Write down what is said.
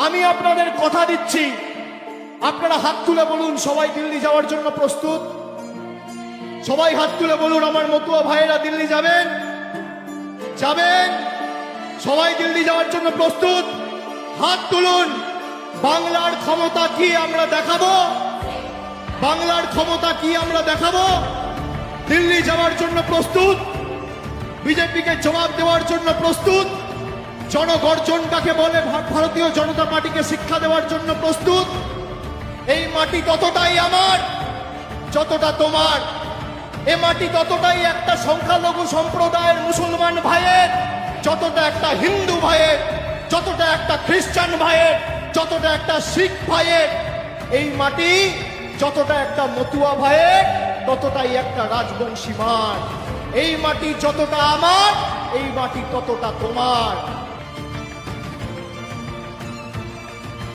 আমি আপনাদের কথা দিচ্ছি, আপনারা হাত তুলে বলুন সবাই দিল্লি যাওয়ার জন্য প্রস্তুত। সবাই হাত তুলে বলুন আমার মতুয়া ভাইয়েরা দিল্লি যাবেন, যাবেন। সবাই দিল্লি যাওয়ার জন্য প্রস্তুত, হাত তুলুন। বাংলার ক্ষমতা কি আমরা দেখাবো, বাংলার ক্ষমতা কি আমরা দেখাবো। দিল্লি যাওয়ার জন্য প্রস্তুত, বিজেপিকে জবাব দেওয়ার জন্য প্রস্তুত, জনগর্জন কাকে বলে ভারতীয় জনতা পার্টিকে শিক্ষা দেওয়ার জন্য প্রস্তুত। এই মাটি ততটাই আমার যতটা তোমার, এ মাটি ততটাই একটা সংখ্যালঘু সম্প্রদায়ের মুসলমান ভাইয়ের, যতটা একটা হিন্দু ভাইয়ের, যতটা একটা খ্রিস্টান ভাইয়ের, যতটা একটা শিখ ভাইয়ের। এই মাটি যতটা একটা মতুয়া ভাইয়ের, ততটাই একটা রাজবংশী মার। এই মাটি যতটা আমার, এই মাটি ততটা তোমার।